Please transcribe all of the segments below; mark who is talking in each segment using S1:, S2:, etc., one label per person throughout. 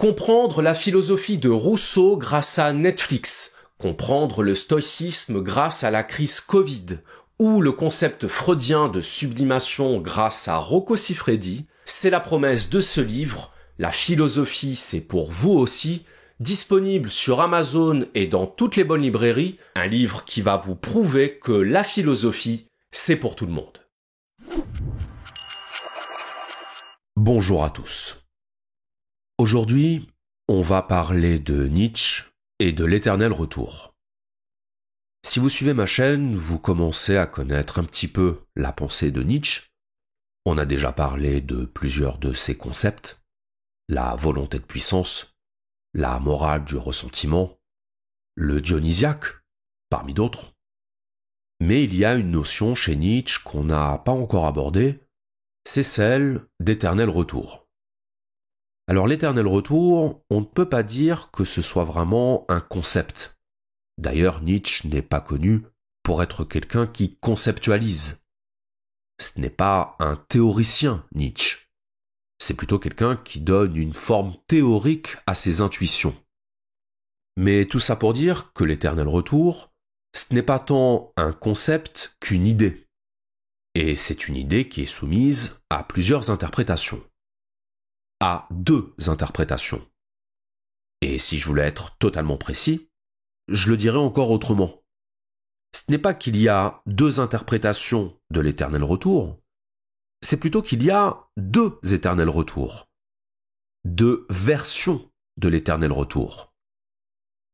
S1: Comprendre la philosophie de Rousseau grâce à Netflix, comprendre le stoïcisme grâce à la crise Covid, ou le concept freudien de sublimation grâce à Rocco Siffredi, c'est la promesse de ce livre, La philosophie c'est pour vous aussi, disponible sur Amazon et dans toutes les bonnes librairies, un livre qui va vous prouver que la philosophie c'est pour tout le monde. Bonjour à tous. Aujourd'hui, on va parler de Nietzsche et de l'éternel retour. Si vous suivez ma chaîne, vous commencez à connaître un petit peu la pensée de Nietzsche. On a déjà parlé de plusieurs de ses concepts, la volonté de puissance, la morale du ressentiment, le dionysiaque, parmi d'autres. Mais il y a une notion chez Nietzsche qu'on n'a pas encore abordée, c'est celle d'éternel retour. Alors l'éternel retour, on ne peut pas dire que ce soit vraiment un concept. D'ailleurs, Nietzsche n'est pas connu pour être quelqu'un qui conceptualise. Ce n'est pas un théoricien, Nietzsche. C'est plutôt quelqu'un qui donne une forme théorique à ses intuitions. Mais tout ça pour dire que l'éternel retour, ce n'est pas tant un concept qu'une idée. Et c'est une idée qui est soumise à plusieurs interprétations. À 2 interprétations. Et si je voulais être totalement précis, je le dirais encore autrement. Ce n'est pas qu'il y a 2 interprétations de l'éternel retour, c'est plutôt qu'il y a 2 éternels retours. 2 versions de l'éternel retour.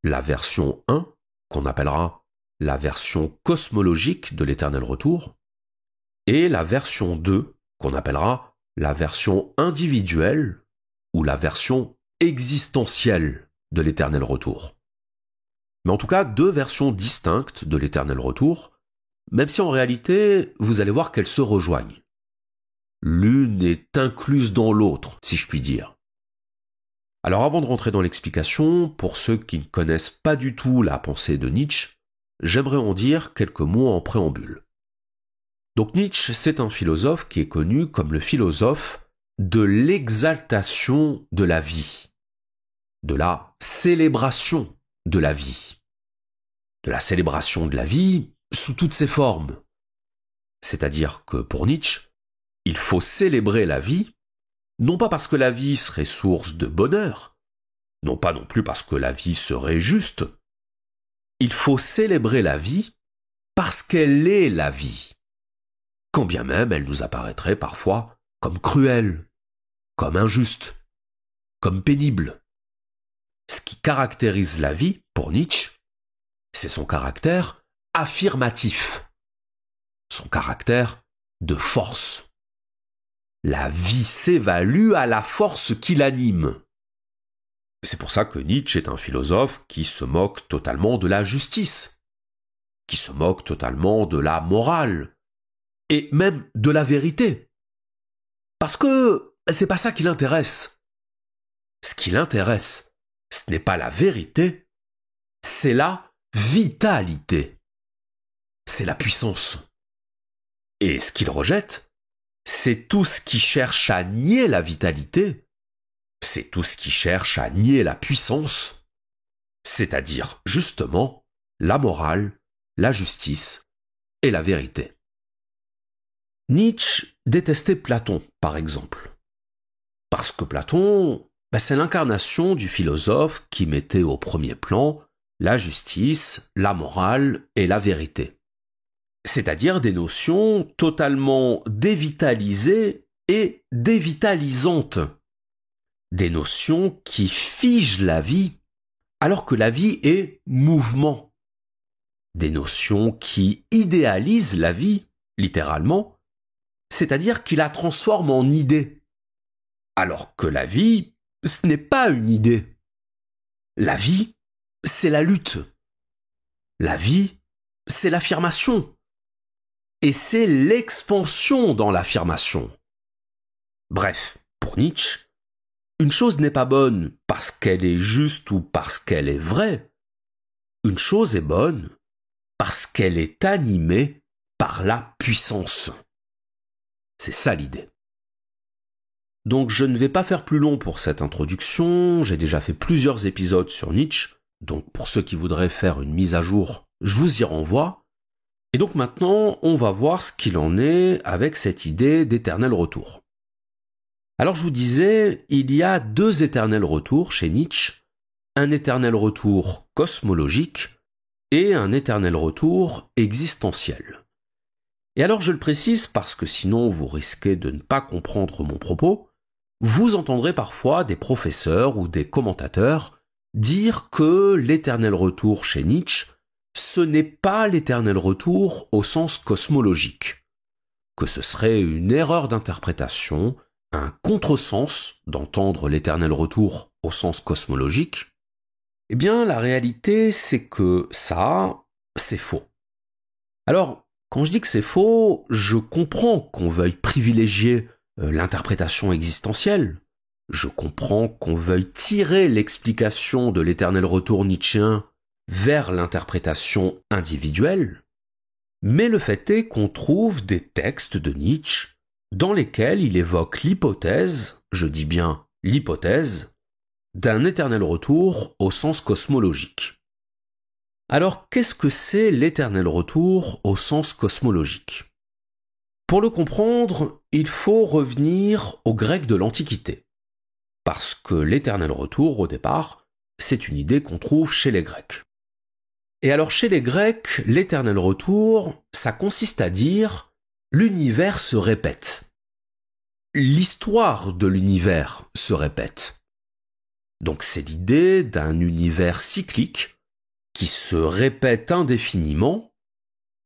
S1: La version 1, qu'on appellera la version cosmologique de l'éternel retour, et la version 2, qu'on appellera la version individuelle ou la version existentielle de l'éternel retour. Mais en tout cas, 2 versions distinctes de l'éternel retour, même si en réalité, vous allez voir qu'elles se rejoignent. L'une est incluse dans l'autre, si je puis dire. Alors avant de rentrer dans l'explication, pour ceux qui ne connaissent pas du tout la pensée de Nietzsche, j'aimerais en dire quelques mots en préambule. Donc Nietzsche, c'est un philosophe qui est connu comme le philosophe de l'exaltation de la vie, de la célébration de la vie, de la célébration de la vie sous toutes ses formes. C'est-à-dire que pour Nietzsche, il faut célébrer la vie, non pas parce que la vie serait source de bonheur, non pas non plus parce que la vie serait juste. Il faut célébrer la vie parce qu'elle est la vie, quand bien même elle nous apparaîtrait parfois comme cruelle, comme injuste, comme pénible. Ce qui caractérise la vie, pour Nietzsche, c'est son caractère affirmatif, son caractère de force. La vie s'évalue à la force qui l'anime. C'est pour ça que Nietzsche est un philosophe qui se moque totalement de la justice, qui se moque totalement de la morale, et même de la vérité. Parce que c'est pas ça qui l'intéresse. Ce qui l'intéresse, ce n'est pas la vérité, c'est la vitalité. C'est la puissance. Et ce qu'il rejette, c'est tout ce qui cherche à nier la vitalité, c'est tout ce qui cherche à nier la puissance, c'est-à-dire justement la morale, la justice et la vérité. Nietzsche détestait Platon, par exemple. Parce que Platon, c'est l'incarnation du philosophe qui mettait au premier plan la justice, la morale et la vérité. C'est-à-dire des notions totalement dévitalisées et dévitalisantes. Des notions qui figent la vie, alors que la vie est mouvement. Des notions qui idéalisent la vie, littéralement, c'est-à-dire qui la transforment en idée. Alors que la vie, ce n'est pas une idée. La vie, c'est la lutte. La vie, c'est l'affirmation. Et c'est l'expansion dans l'affirmation. Bref, pour Nietzsche, une chose n'est pas bonne parce qu'elle est juste ou parce qu'elle est vraie. Une chose est bonne parce qu'elle est animée par la puissance. C'est ça l'idée. Donc je ne vais pas faire plus long pour cette introduction, j'ai déjà fait plusieurs épisodes sur Nietzsche, donc pour ceux qui voudraient faire une mise à jour, je vous y renvoie. Et donc maintenant, on va voir ce qu'il en est avec cette idée d'éternel retour. Alors je vous disais, il y a deux éternels retours chez Nietzsche, un éternel retour cosmologique et un éternel retour existentiel. Et alors je le précise parce que sinon vous risquez de ne pas comprendre mon propos, vous entendrez parfois des professeurs ou des commentateurs dire que l'éternel retour chez Nietzsche, ce n'est pas l'éternel retour au sens cosmologique, que ce serait une erreur d'interprétation, un contresens d'entendre l'éternel retour au sens cosmologique. Eh bien, la réalité, c'est que ça, c'est faux. Alors, quand je dis que c'est faux, je comprends qu'on veuille privilégier l'interprétation existentielle. Je comprends qu'on veuille tirer l'explication de l'éternel retour nietzschéen vers l'interprétation individuelle. Mais le fait est qu'on trouve des textes de Nietzsche dans lesquels il évoque l'hypothèse, je dis bien l'hypothèse, d'un éternel retour au sens cosmologique. Alors, qu'est-ce que c'est l'éternel retour au sens cosmologique ? Pour le comprendre, il faut revenir aux Grecs de l'Antiquité. Parce que l'éternel retour, au départ, c'est une idée qu'on trouve chez les Grecs. Et alors, chez les Grecs, l'éternel retour, ça consiste à dire l'univers se répète. L'histoire de l'univers se répète. Donc, c'est l'idée d'un univers cyclique qui se répète indéfiniment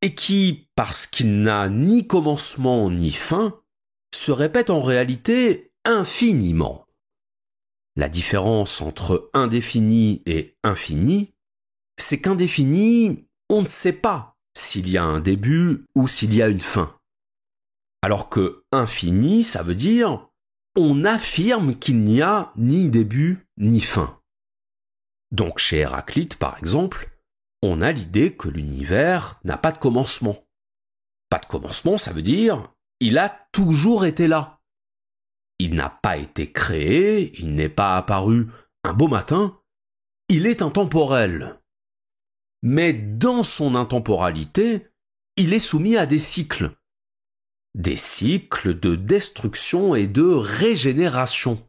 S1: et qui, parce qu'il n'a ni commencement ni fin, se répète en réalité infiniment. La différence entre indéfini et infini, c'est qu'indéfini, on ne sait pas s'il y a un début ou s'il y a une fin. Alors que infini, ça veut dire on affirme qu'il n'y a ni début ni fin. Donc chez Héraclite, par exemple, on a l'idée que l'univers n'a pas de commencement. Pas de commencement, ça veut dire il a toujours été là. Il n'a pas été créé, il n'est pas apparu un beau matin, il est intemporel. Mais dans son intemporalité, il est soumis à des cycles. Des cycles de destruction et de régénération,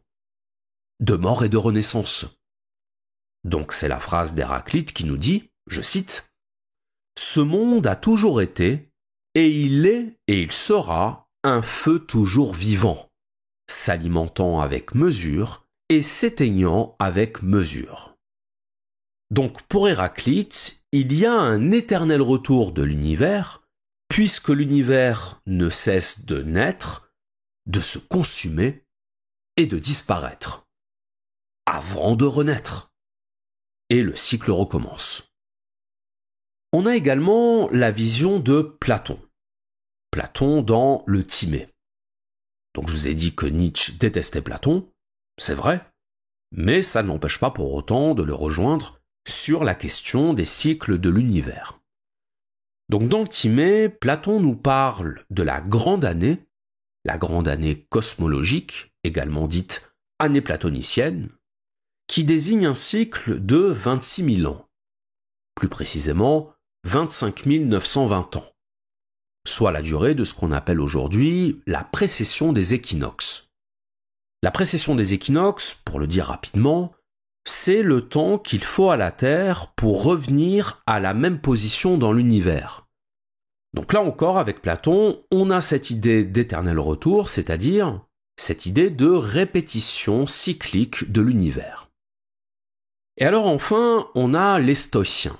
S1: de mort et de renaissance. Donc c'est la phrase d'Héraclite qui nous dit, je cite, « Ce monde a toujours été, et il est et il sera un feu toujours vivant, s'alimentant avec mesure et s'éteignant avec mesure. » Donc pour Héraclite, il y a un éternel retour de l'univers, puisque l'univers ne cesse de naître, de se consumer et de disparaître, avant de renaître. Et le cycle recommence. On a également la vision de Platon. Platon dans le Timée. Donc je vous ai dit que Nietzsche détestait Platon, c'est vrai, mais ça ne l'empêche pas pour autant de le rejoindre sur la question des cycles de l'univers. Donc dans le Timée, Platon nous parle de la grande année cosmologique, également dite année platonicienne, qui désigne un cycle de 26 000 ans, plus précisément 25 920 ans, soit la durée de ce qu'on appelle aujourd'hui la précession des équinoxes. La précession des équinoxes, pour le dire rapidement, c'est le temps qu'il faut à la Terre pour revenir à la même position dans l'univers. Donc là encore, avec Platon, on a cette idée d'éternel retour, c'est-à-dire cette idée de répétition cyclique de l'univers. Et alors enfin, on a les Stoïciens.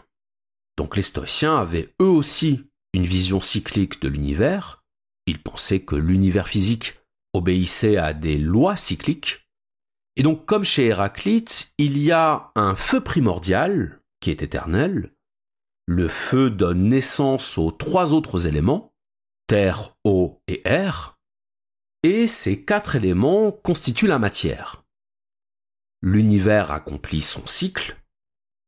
S1: Donc les Stoïciens avaient eux aussi une vision cyclique de l'univers. Ils pensaient que l'univers physique obéissait à des lois cycliques. Et donc comme chez Héraclite, il y a un feu primordial qui est éternel. Le feu donne naissance aux trois autres éléments, terre, eau et air, et ces quatre éléments constituent la matière. L'univers accomplit son cycle.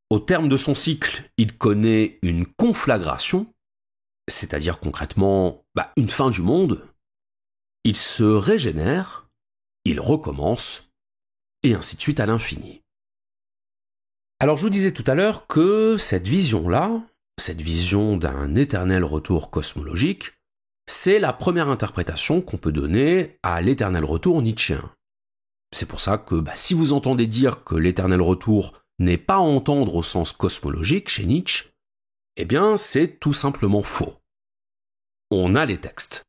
S1: Au terme de son cycle, il connaît une conflagration, c'est-à-dire concrètement une fin du monde. Il se régénère, il recommence, et ainsi de suite à l'infini. Alors je vous disais tout à l'heure que cette vision-là, cette vision d'un éternel retour cosmologique, c'est la première interprétation qu'on peut donner à l'éternel retour nietzschéen. C'est pour ça que si vous entendez dire que l'éternel retour n'est pas à entendre au sens cosmologique chez Nietzsche, eh bien c'est tout simplement faux. On a les textes.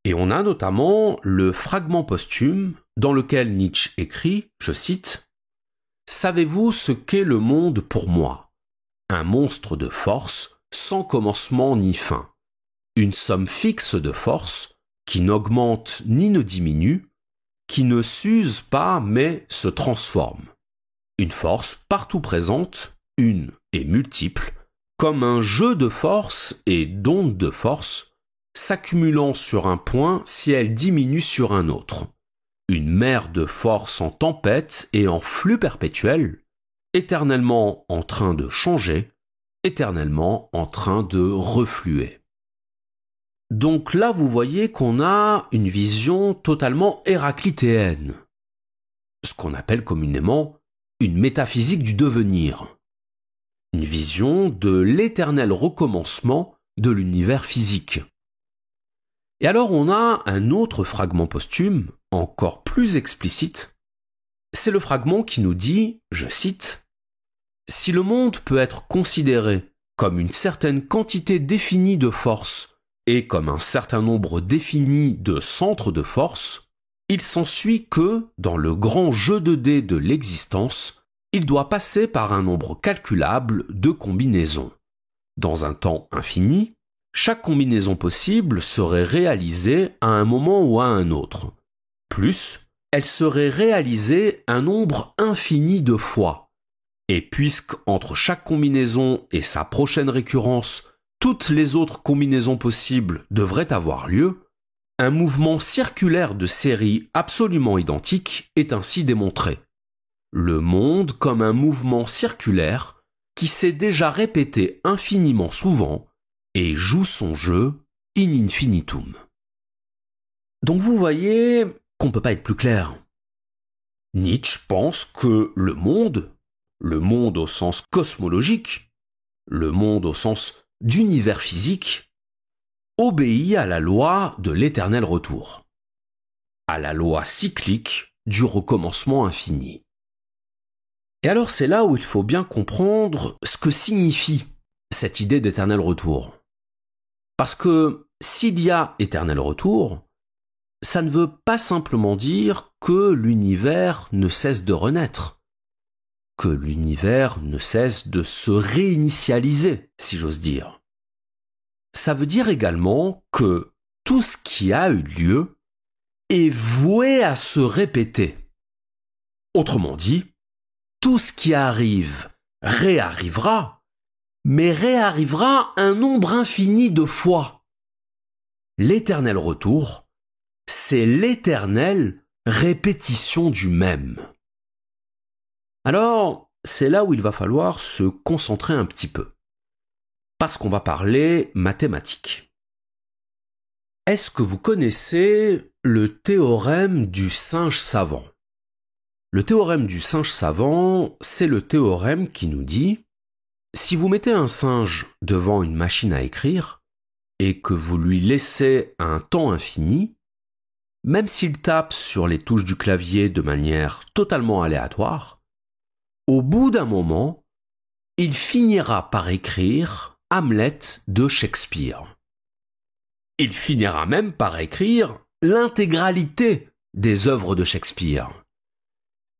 S1: Et on a notamment le fragment posthume dans lequel Nietzsche écrit, je cite, « Savez-vous ce qu'est le monde pour moi ? Un monstre de force, sans commencement ni fin. Une somme fixe de force, qui n'augmente ni ne diminue, qui ne s'use pas mais se transforme. Une force partout présente, une et multiple, comme un jeu de force et d'ondes de force, s'accumulant sur un point si elle diminue sur un autre. Une mer de force en tempête et en flux perpétuel, éternellement en train de changer, éternellement en train de refluer. » Donc là, vous voyez qu'on a une vision totalement héraclitéenne, ce qu'on appelle communément une métaphysique du devenir, une vision de l'éternel recommencement de l'univers physique. Et alors on a un autre fragment posthume, encore plus explicite, c'est le fragment qui nous dit, je cite, « Si le monde peut être considéré comme une certaine quantité définie de force et comme un certain nombre défini de centres de force, il s'ensuit que, dans le grand jeu de dés de l'existence, il doit passer par un nombre calculable de combinaisons. Dans un temps infini, chaque combinaison possible serait réalisée à un moment ou à un autre. Plus, elle serait réalisée un nombre infini de fois. Et puisque entre chaque combinaison et sa prochaine récurrence, toutes les autres combinaisons possibles devraient avoir lieu, un mouvement circulaire de séries absolument identiques est ainsi démontré. Le monde comme un mouvement circulaire qui s'est déjà répété infiniment souvent et joue son jeu in infinitum. Donc vous voyez qu'on ne peut pas être plus clair. Nietzsche pense que le monde au sens cosmologique, le monde au sens d'univers physique, obéit à la loi de l'éternel retour, à la loi cyclique du recommencement infini. Et alors c'est là où il faut bien comprendre ce que signifie cette idée d'éternel retour. Parce que s'il y a éternel retour, ça ne veut pas simplement dire que l'univers ne cesse de renaître, que l'univers ne cesse de se réinitialiser, si j'ose dire. Ça veut dire également que tout ce qui a eu lieu est voué à se répéter. Autrement dit, tout ce qui arrive réarrivera, mais réarrivera un nombre infini de fois. L'éternel retour, c'est l'éternelle répétition du même. Alors, c'est là où il va falloir se concentrer un petit peu, parce qu'on va parler mathématiques. Est-ce que vous connaissez le théorème du singe savant ? Le théorème du singe savant, c'est le théorème qui nous dit « Si vous mettez un singe devant une machine à écrire et que vous lui laissez un temps infini, même s'il tape sur les touches du clavier de manière totalement aléatoire, au bout d'un moment, il finira par écrire Hamlet de Shakespeare. Il finira même par écrire l'intégralité des œuvres de Shakespeare.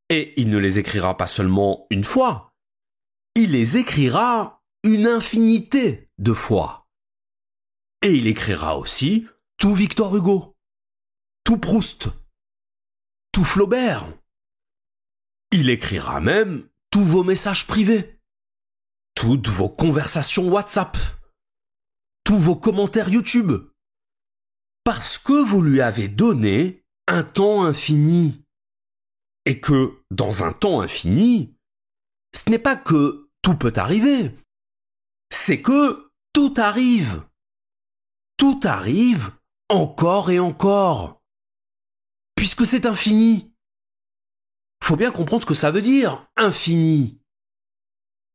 S1: Et il ne les écrira pas seulement une fois, il les écrira une infinité de fois. Et il écrira aussi tout Victor Hugo, tout Proust, tout Flaubert. Il écrira même tous vos messages privés, toutes vos conversations WhatsApp, tous vos commentaires YouTube, parce que vous lui avez donné un temps infini. Et que, dans un temps infini, ce n'est pas que tout peut arriver, c'est que tout arrive. Tout arrive encore et encore. puisque c'est infini. Faut bien comprendre ce que ça veut dire, infini.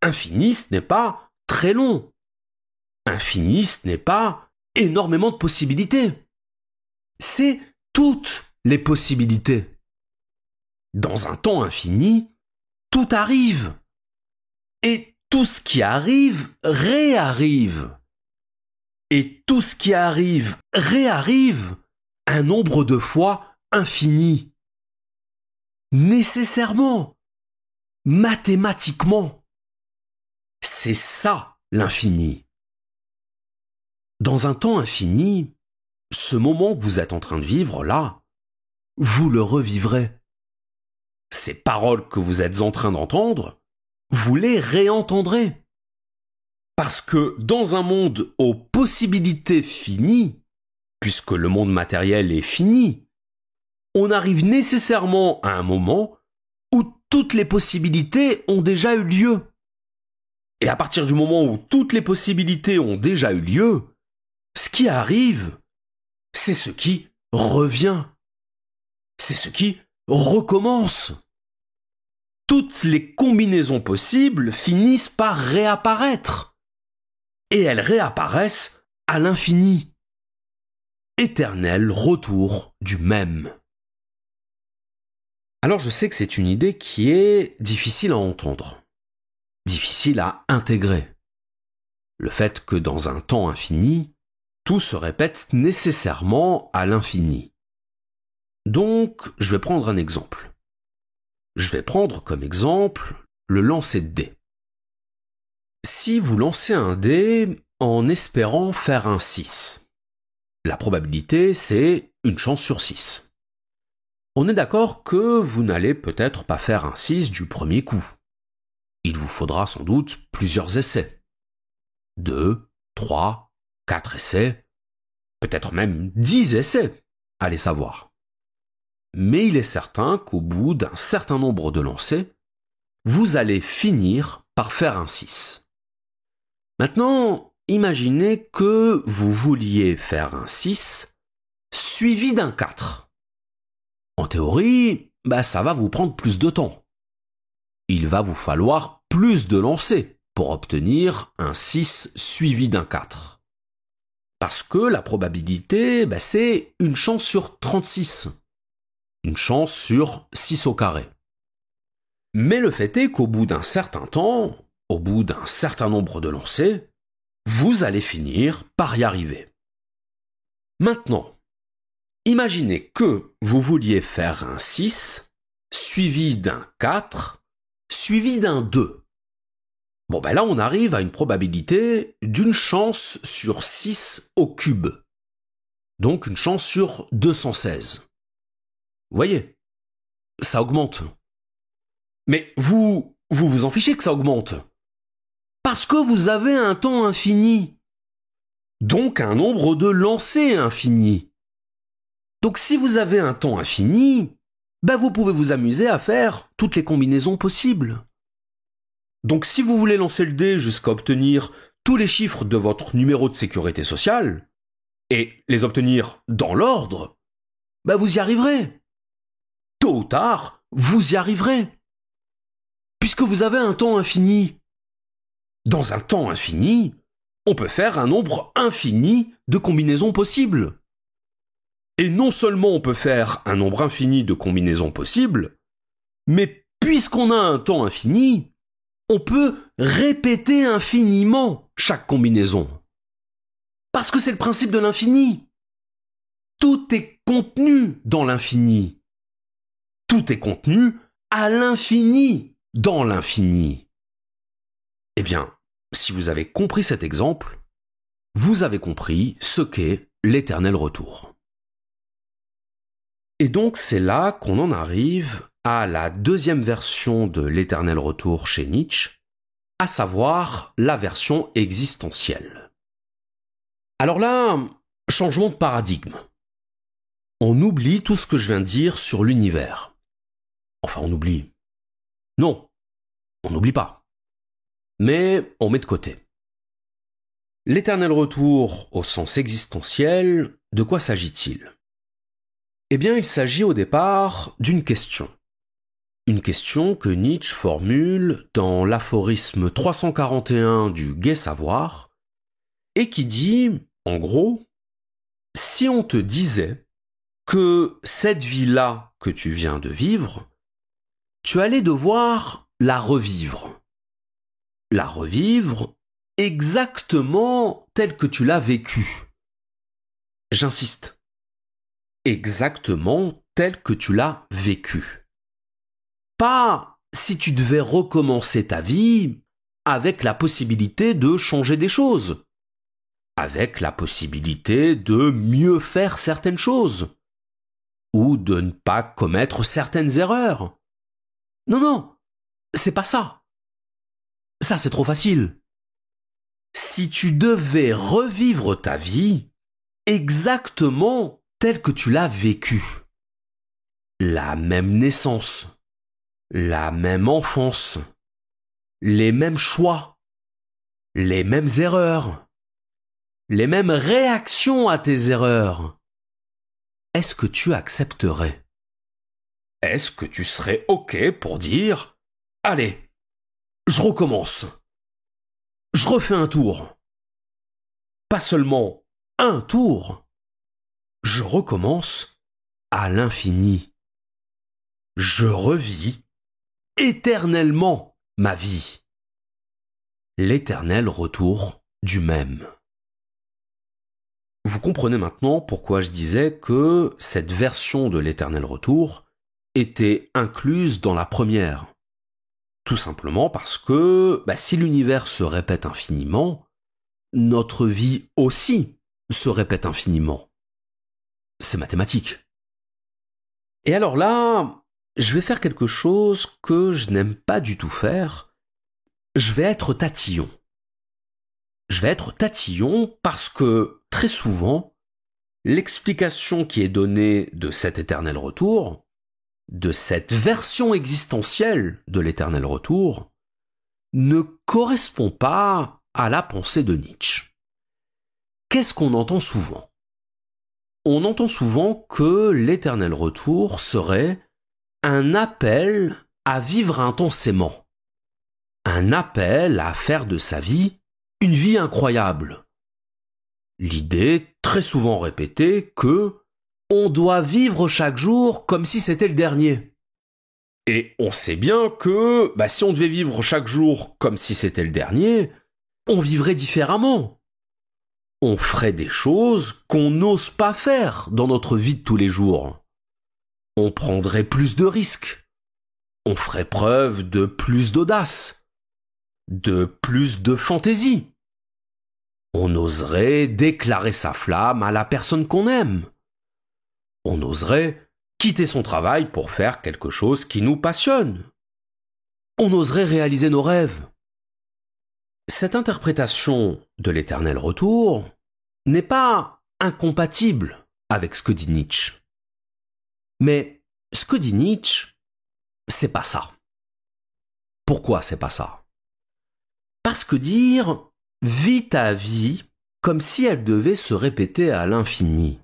S1: Infini, ce n'est pas très long. Infini, ce n'est pas énormément de possibilités. C'est toutes les possibilités. Dans un temps infini, tout arrive. Et tout ce qui arrive, réarrive. Et tout ce qui arrive, réarrive un nombre de fois infini. Nécessairement. Mathématiquement. C'est ça l'infini. Dans un temps infini, ce moment que vous êtes en train de vivre là, vous le revivrez. Ces paroles que vous êtes en train d'entendre, vous les réentendrez. Parce que dans un monde aux possibilités finies, puisque le monde matériel est fini, on arrive nécessairement à un moment où toutes les possibilités ont déjà eu lieu. Et à partir du moment où toutes les possibilités ont déjà eu lieu, ce qui arrive, c'est ce qui revient. C'est ce qui recommence. Toutes les combinaisons possibles finissent par réapparaître. Et elles réapparaissent à l'infini. Éternel retour du même. Alors je sais que c'est une idée qui est difficile à entendre, difficile à intégrer. Le fait que dans un temps infini, tout se répète nécessairement à l'infini. Donc, je vais prendre un exemple. Je vais prendre comme exemple le lancer de dés. Si vous lancez un dé en espérant faire un 6, la probabilité c'est une chance sur 6. On est d'accord que vous n'allez peut-être pas faire un 6 du premier coup. Il vous faudra sans doute plusieurs essais. 2, 3, 4 essais, peut-être même 10 essais, allez savoir. Mais il est certain qu'au bout d'un certain nombre de lancers, vous allez finir par faire un 6. Maintenant, imaginez que vous vouliez faire un 6 suivi d'un 4. En théorie, ça va vous prendre plus de temps. Il va vous falloir plus de lancers pour obtenir un 6 suivi d'un 4. Parce que la probabilité, c'est une chance sur 36. Une chance sur 6 au carré. Mais le fait est qu'au bout d'un certain temps, au bout d'un certain nombre de lancers, vous allez finir par y arriver. Maintenant, imaginez que vous vouliez faire un 6, suivi d'un 4, suivi d'un 2. Là on arrive à une probabilité d'une chance sur 6 au cube. Donc une chance sur 216. Vous voyez, ça augmente. Mais vous en fichez que ça augmente. Parce que vous avez un temps infini. Donc un nombre de lancers infini. Donc si vous avez un temps infini, vous pouvez vous amuser à faire toutes les combinaisons possibles. Donc si vous voulez lancer le dé jusqu'à obtenir tous les chiffres de votre numéro de sécurité sociale, et les obtenir dans l'ordre, vous y arriverez. Tôt ou tard, vous y arriverez. Puisque vous avez un temps infini. Dans un temps infini, on peut faire un nombre infini de combinaisons possibles. Et non seulement on peut faire un nombre infini de combinaisons possibles, mais puisqu'on a un temps infini, on peut répéter infiniment chaque combinaison. Parce que c'est le principe de l'infini. Tout est contenu dans l'infini. Tout est contenu à l'infini dans l'infini. Eh bien, si vous avez compris cet exemple, vous avez compris ce qu'est l'éternel retour. Et donc c'est là qu'on en arrive à la deuxième version de l'éternel retour chez Nietzsche, à savoir la version existentielle. Alors là, changement de paradigme. On oublie tout ce que je viens de dire sur l'univers. Enfin, on oublie. Non, on n'oublie pas. Mais on met de côté. L'éternel retour au sens existentiel, de quoi s'agit-il ? Eh bien, il s'agit au départ d'une question. Une question que Nietzsche formule dans l'aphorisme 341 du Gai Savoir, et qui dit, en gros, si on te disait que cette vie-là que tu viens de vivre, tu allais devoir la revivre. La revivre exactement telle que tu l'as vécue. J'insiste. Exactement telle que tu l'as vécue. Pas si tu devais recommencer ta vie avec la possibilité de changer des choses, avec la possibilité de mieux faire certaines choses, ou de ne pas commettre certaines erreurs. Non, non, c'est pas ça. Ça, c'est trop facile. Si tu devais revivre ta vie exactement telle que tu l'as vécue, la même naissance, la même enfance, les mêmes choix, les mêmes erreurs, les mêmes réactions à tes erreurs, est-ce que tu accepterais? Est-ce que tu serais OK pour dire « Allez, je recommence. Je refais un tour. Pas seulement un tour. Je recommence à l'infini. Je revis éternellement ma vie. L'éternel retour du même. » Vous comprenez maintenant pourquoi je disais que cette version de l'éternel retour était incluse dans la première. Tout simplement parce que si l'univers se répète infiniment, notre vie aussi se répète infiniment. C'est mathématique. Et alors là, je vais faire quelque chose que je n'aime pas du tout faire. Je vais être tatillon. Je vais être tatillon parce que, très souvent, l'explication qui est donnée de cet éternel retour, de cette version existentielle de l'éternel retour, ne correspond pas à la pensée de Nietzsche. Qu'est-ce qu'on entend souvent? On entend souvent que l'éternel retour serait un appel à vivre intensément, un appel à faire de sa vie une vie incroyable. L'idée très souvent répétée que on doit vivre chaque jour comme si c'était le dernier. Et on sait bien que si on devait vivre chaque jour comme si c'était le dernier, on vivrait différemment. On ferait des choses qu'on n'ose pas faire dans notre vie de tous les jours. On prendrait plus de risques. On ferait preuve de plus d'audace, de plus de fantaisie. On oserait déclarer sa flamme à la personne qu'on aime. On oserait quitter son travail pour faire quelque chose qui nous passionne. On oserait réaliser nos rêves. Cette interprétation de l'éternel retour n'est pas incompatible avec ce que dit Nietzsche. Mais ce que dit Nietzsche, c'est pas ça. Pourquoi c'est pas ça? Parce que dire « vis ta vie » comme si elle devait se répéter à l'infini,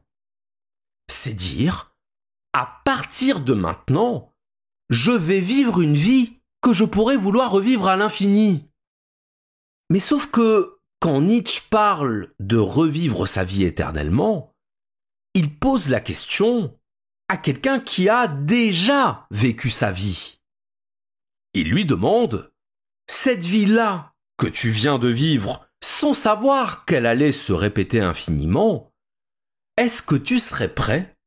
S1: c'est dire « à partir de maintenant, je vais vivre une vie que je pourrais vouloir revivre à l'infini ». Mais sauf que quand Nietzsche parle de revivre sa vie éternellement, il pose la question à quelqu'un qui a déjà vécu sa vie. Il lui demande « cette vie-là que tu viens de vivre sans savoir qu'elle allait se répéter infiniment, est-ce que tu serais prêt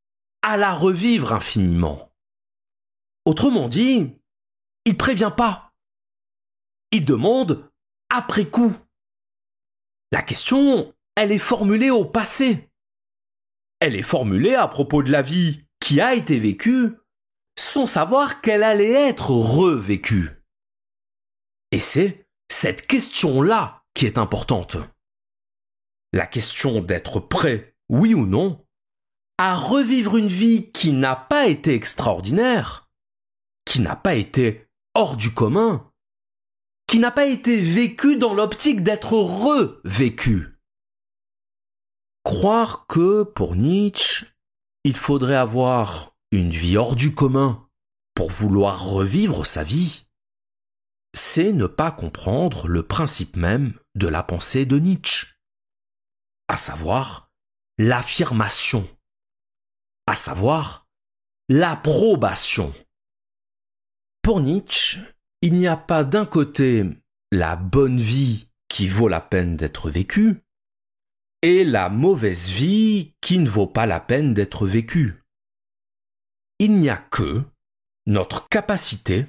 S1: à la revivre infiniment ?» Autrement dit, il prévient pas. Il demande après coup. La question, elle est formulée au passé. Elle est formulée à propos de la vie qui a été vécue sans savoir qu'elle allait être revécue. Et c'est cette question-là qui est importante. La question d'être prêt, oui ou non, à revivre une vie qui n'a pas été extraordinaire, qui n'a pas été hors du commun, qui n'a pas été vécue dans l'optique d'être revécue. Croire que, pour Nietzsche, il faudrait avoir une vie hors du commun pour vouloir revivre sa vie, c'est ne pas comprendre le principe même de la pensée de Nietzsche, à savoir l'affirmation, à savoir l'approbation. Pour Nietzsche, il n'y a pas d'un côté la bonne vie qui vaut la peine d'être vécue et la mauvaise vie qui ne vaut pas la peine d'être vécue. Il n'y a que notre capacité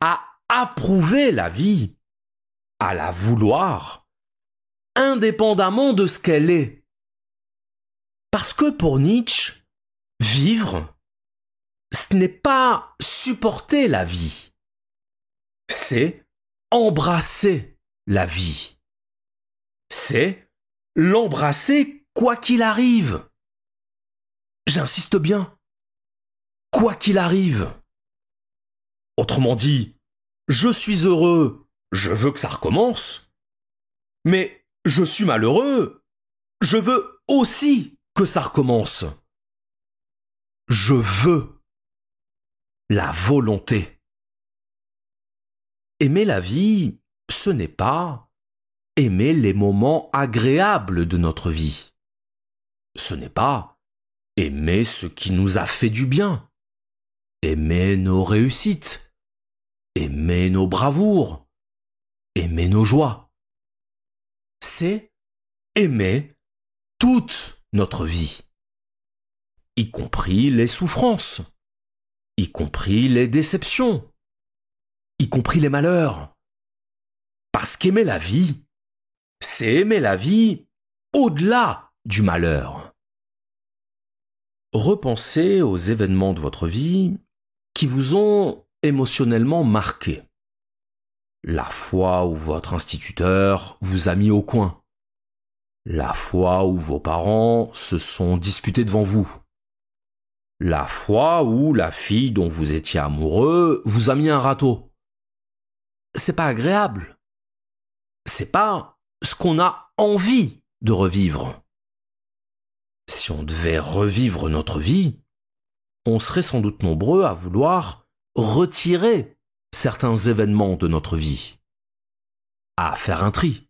S1: à approuver la vie, à la vouloir, indépendamment de ce qu'elle est. Parce que pour Nietzsche, vivre, ce n'est pas supporter la vie, c'est embrasser la vie. C'est l'embrasser quoi qu'il arrive. J'insiste bien, quoi qu'il arrive. Autrement dit, je suis heureux, je veux que ça recommence, mais je suis malheureux, je veux aussi que ça recommence. Je veux la volonté. Aimer la vie, ce n'est pas aimer les moments agréables de notre vie. Ce n'est pas aimer ce qui nous a fait du bien, aimer nos réussites, aimer nos bravoures, aimer nos joies. C'est aimer toute notre vie, y compris les souffrances, y compris les déceptions, y compris les malheurs. Parce qu'aimer la vie, c'est aimer la vie au-delà du malheur. Repensez aux événements de votre vie qui vous ont émotionnellement marqué. La fois où votre instituteur vous a mis au coin. La fois où vos parents se sont disputés devant vous. La fois où la fille dont vous étiez amoureux vous a mis un râteau. C'est pas agréable. C'est pas ce qu'on a envie de revivre. Si on devait revivre notre vie, on serait sans doute nombreux à vouloir retirer certains événements de notre vie, à faire un tri.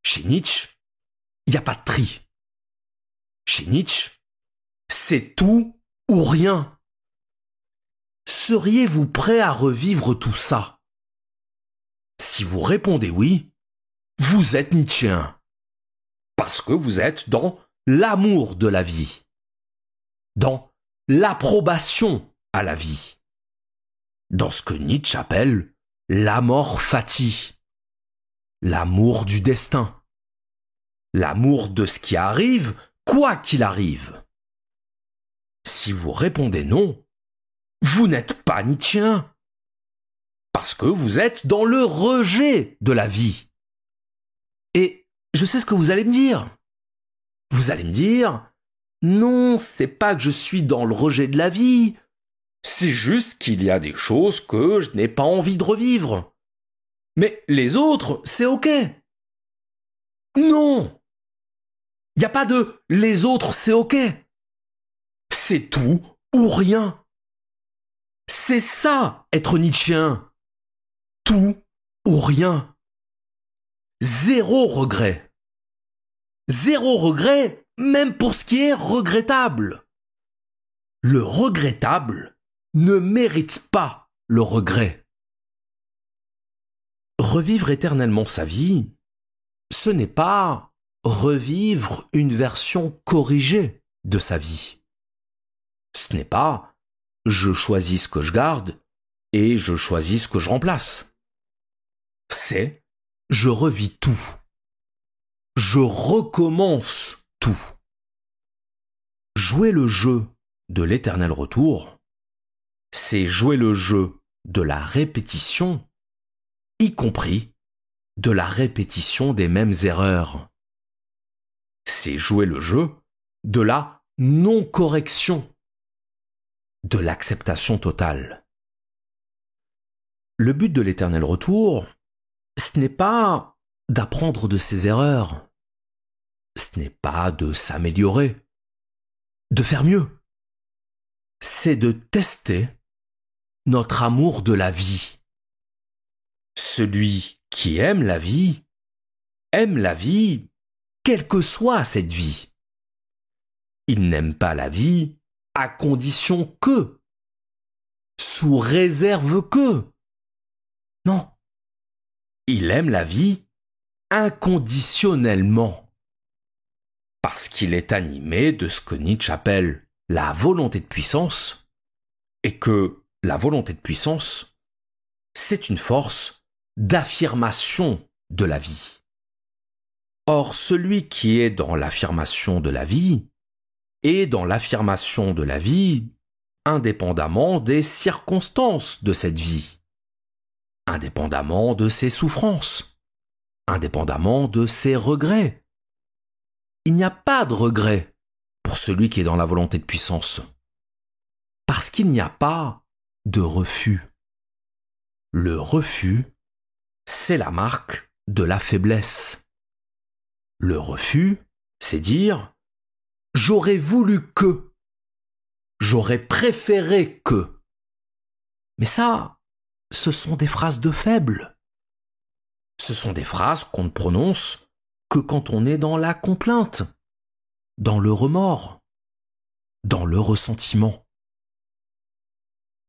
S1: Chez Nietzsche, il n'y a pas de tri. Chez Nietzsche, c'est tout ou rien. Seriez-vous prêt à revivre tout ça? Si vous répondez oui, vous êtes nietzschéen. Parce que vous êtes dans l'amour de la vie, dans l'approbation à la vie, dans ce que Nietzsche appelle l'amor fati, l'amour du destin, l'amour de ce qui arrive, quoi qu'il arrive. Si vous répondez non, vous n'êtes pas nietzschéen, parce que vous êtes dans le rejet de la vie. Et je sais ce que vous allez me dire. Vous allez me dire, non, c'est pas que je suis dans le rejet de la vie, c'est juste qu'il y a des choses que je n'ai pas envie de revivre. Mais les autres, c'est ok. Non! Il n'y a pas de les autres, c'est ok. C'est tout ou rien. C'est ça, être nietzschéen. Tout ou rien. Zéro regret. Zéro regret, même pour ce qui est regrettable. Le regrettable ne mérite pas le regret. Revivre éternellement sa vie, ce n'est pas revivre une version corrigée de sa vie. Ce n'est pas je choisis ce que je garde et je choisis ce que je remplace. C'est je revis tout. Je recommence tout. Jouer le jeu de l'éternel retour, c'est jouer le jeu de la répétition, y compris de la répétition des mêmes erreurs. C'est jouer le jeu de la non-correction, de l'acceptation totale. Le but de l'éternel retour, ce n'est pas d'apprendre de ses erreurs, ce n'est pas de s'améliorer, de faire mieux. C'est de tester notre amour de la vie. Celui qui aime la vie quelle que soit cette vie. Il n'aime pas la vie à condition que, sous réserve que. Non, il aime la vie inconditionnellement, parce qu'il est animé de ce que Nietzsche appelle la volonté de puissance, et que la volonté de puissance, c'est une force d'affirmation de la vie. Or, celui qui est dans l'affirmation de la vie est dans l'affirmation de la vie indépendamment des circonstances de cette vie, indépendamment de ses souffrances, indépendamment de ses regrets. Il n'y a pas de regret pour celui qui est dans la volonté de puissance, parce qu'il n'y a pas de refus. Le refus, c'est la marque de la faiblesse. Le refus, c'est dire « j'aurais voulu que », « j'aurais préféré que ». Mais ça, ce sont des phrases de faibles. Ce sont des phrases qu'on ne prononce que quand on est dans la complainte, dans le remords, dans le ressentiment.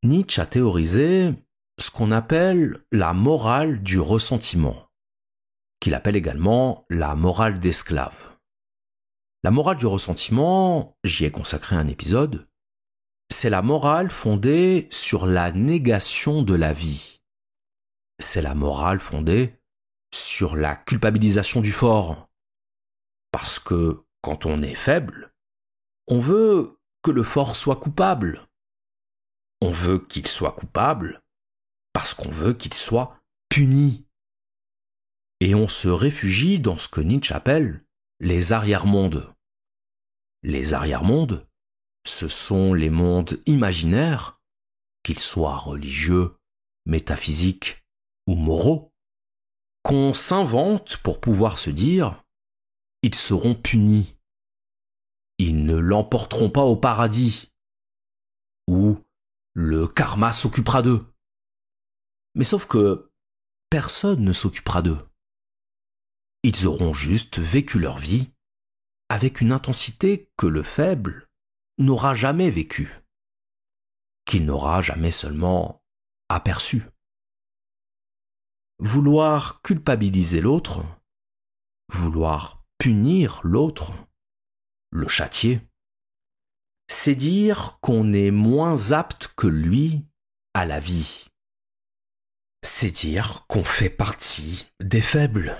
S1: Nietzsche a théorisé ce qu'on appelle la morale du ressentiment, qu'il appelle également la morale d'esclave. La morale du ressentiment, j'y ai consacré un épisode, c'est la morale fondée sur la négation de la vie. C'est la morale fondée sur la culpabilisation du fort. Parce que quand on est faible, on veut que le fort soit coupable. On veut qu'il soit coupable parce qu'on veut qu'il soit puni. Et on se réfugie dans ce que Nietzsche appelle les arrière-mondes. Les arrière-mondes, ce sont les mondes imaginaires, qu'ils soient religieux, métaphysiques ou moraux, qu'on s'invente pour pouvoir se dire « ils seront punis », ils ne l'emporteront pas au paradis, ou le karma s'occupera d'eux. Mais sauf que personne ne s'occupera d'eux. Ils auront juste vécu leur vie avec une intensité que le faible n'aura jamais vécue, qu'il n'aura jamais seulement aperçue. Vouloir culpabiliser l'autre, vouloir punir l'autre, le châtier, c'est dire qu'on est moins apte que lui à la vie. C'est dire qu'on fait partie des faibles.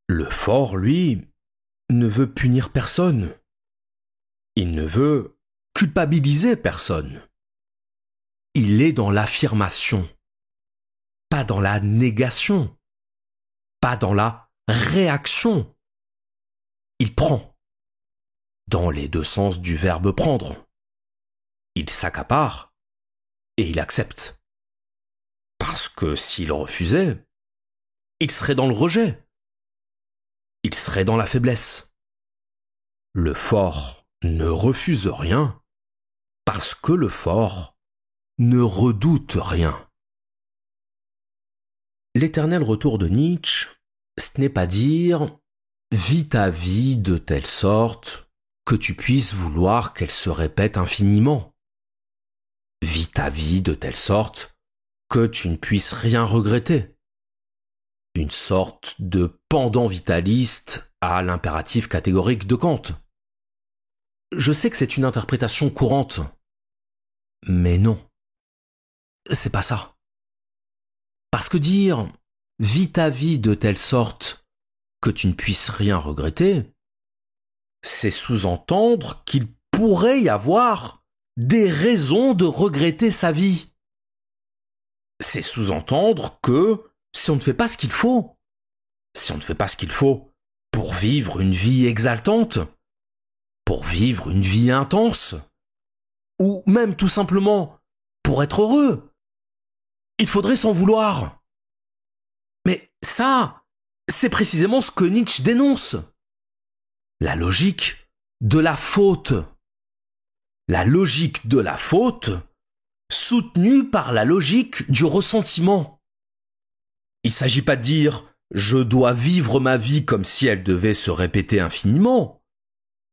S1: Le fort, lui, ne veut punir personne. Il ne veut culpabiliser personne. Il est dans l'affirmation, pas dans la négation, pas dans la réaction. Il prend, dans les deux sens du verbe prendre. Il s'accapare et il accepte. Parce que s'il refusait, il serait dans le rejet. Il serait dans la faiblesse. Le fort ne refuse rien parce que le fort ne redoute rien. L'éternel retour de Nietzsche, ce n'est pas dire « vis ta vie de telle sorte que tu puisses vouloir qu'elle se répète infiniment. Vis ta vie de telle sorte que tu ne puisses rien regretter. » Une sorte de pendant vitaliste à l'impératif catégorique de Kant. Je sais que c'est une interprétation courante, mais non, c'est pas ça. Parce que dire « vis ta vie de telle sorte que tu ne puisses rien regretter », c'est sous-entendre qu'il pourrait y avoir des raisons de regretter sa vie. C'est sous-entendre que si on ne fait pas ce qu'il faut, si on ne fait pas ce qu'il faut pour vivre une vie exaltante, pour vivre une vie intense, ou même tout simplement pour être heureux, il faudrait s'en vouloir. Mais ça, c'est précisément ce que Nietzsche dénonce. La logique de la faute. La logique de la faute soutenue par la logique du ressentiment. Il ne s'agit pas de dire « je dois vivre ma vie comme si elle devait se répéter infiniment ».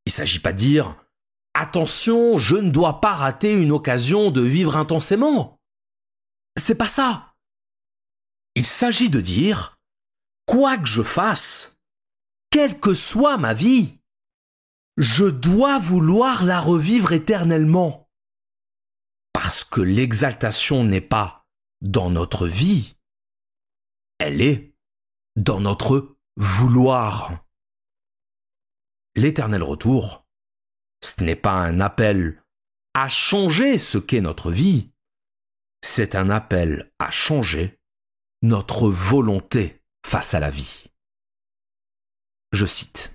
S1: Il ne s'agit pas de dire « attention, je ne dois pas rater une occasion de vivre intensément ». C'est pas ça. Il s'agit de dire « quoi que je fasse, quelle que soit ma vie, je dois vouloir la revivre éternellement. Parce que l'exaltation n'est pas dans notre vie, elle est dans notre vouloir. L'éternel retour, ce n'est pas un appel à changer ce qu'est notre vie, c'est un appel à changer notre volonté face à la vie. Je cite.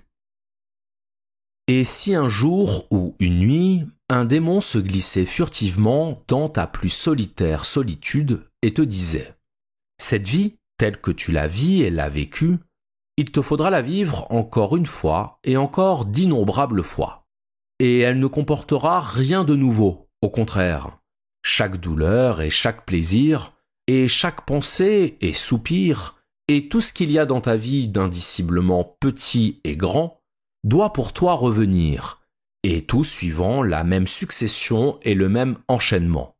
S1: « Et si un jour ou une nuit, un démon se glissait furtivement dans ta plus solitaire solitude et te disait « Cette vie, telle que tu la vis et l'as vécue, il te faudra la vivre encore une fois et encore d'innombrables fois. Et elle ne comportera rien de nouveau, au contraire. Chaque douleur et chaque plaisir, et chaque pensée et soupir, et tout ce qu'il y a dans ta vie d'indiciblement petit et grand, doit pour toi revenir, et tout suivant la même succession et le même enchaînement.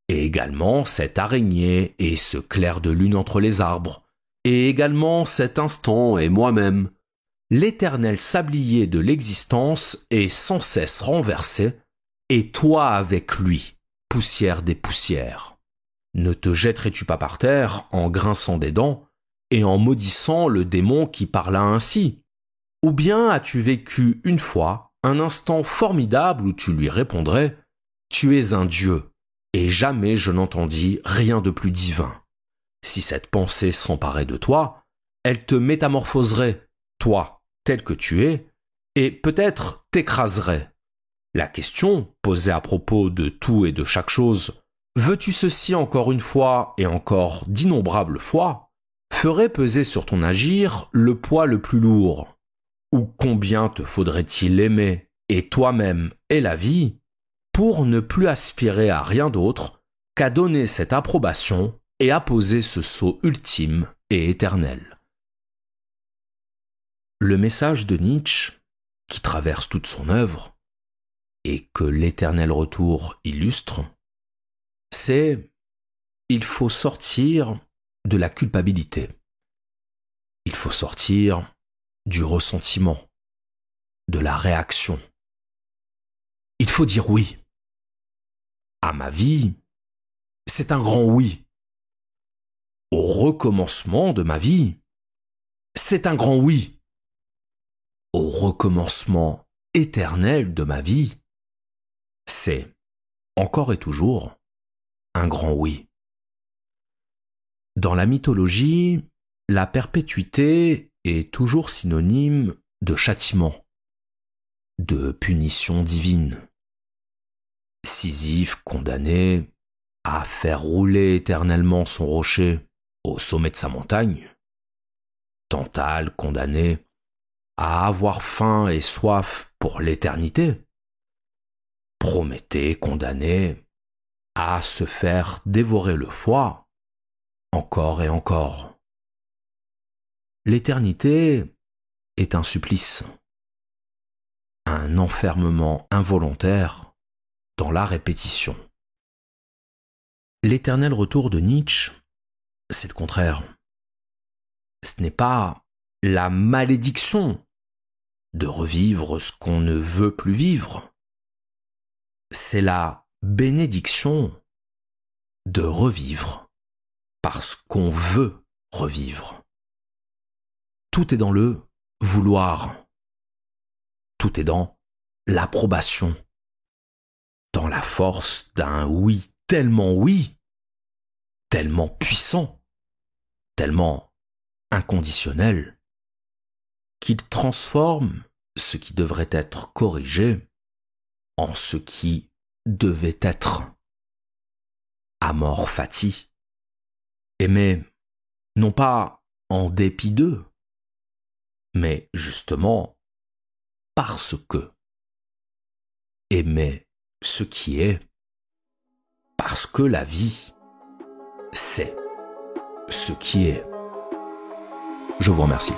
S1: Et également cette araignée et ce clair de lune entre les arbres, et également cet instant et moi-même. L'éternel sablier de l'existence est sans cesse renversé, et toi avec lui, poussière des poussières. Ne te jetterais-tu pas par terre en grinçant des dents et en maudissant le démon qui parla ainsi ? Ou bien as-tu vécu une fois un instant formidable où tu lui répondrais « Tu es un Dieu, et jamais je n'entendis rien de plus divin. » Si cette pensée s'emparait de toi, elle te métamorphoserait, toi, tel que tu es, et peut-être t'écraserait. La question, posée à propos de tout et de chaque chose, « Veux-tu ceci encore une fois et encore d'innombrables fois ?» ferait peser sur ton agir le poids le plus lourd. Ou combien te faudrait-il aimer, et toi-même et la vie, pour ne plus aspirer à rien d'autre qu'à donner cette approbation et à poser ce sceau ultime et éternel. Le message de Nietzsche, qui traverse toute son œuvre, et que l'éternel retour illustre, c'est « il faut sortir de la culpabilité. Il faut sortir du ressentiment, de la réaction. Il faut dire oui. À ma vie, c'est un grand oui. Au recommencement de ma vie, c'est un grand oui. Au recommencement éternel de ma vie, c'est, encore et toujours, un grand oui. » Dans la mythologie, la perpétuité est toujours synonyme de châtiment, de punition divine. Sisyphe condamné à faire rouler éternellement son rocher au sommet de sa montagne, Tantale condamné à avoir faim et soif pour l'éternité, Prométhée condamné à se faire dévorer le foie, encore et encore. L'éternité est un supplice, un enfermement involontaire dans la répétition. L'éternel retour de Nietzsche, c'est le contraire. Ce n'est pas la malédiction de revivre ce qu'on ne veut plus vivre. C'est la bénédiction de revivre parce qu'on veut revivre. Tout est dans le vouloir. Tout est dans l'approbation. Dans la force d'un oui, tellement puissant, tellement inconditionnel, qu'il transforme ce qui devrait être corrigé en ce qui devait être. Amor fati. Aimer, non pas en dépit d'eux, mais justement parce que. aimer ce qui est, parce que la vie, c'est ce qui est. Je vous remercie.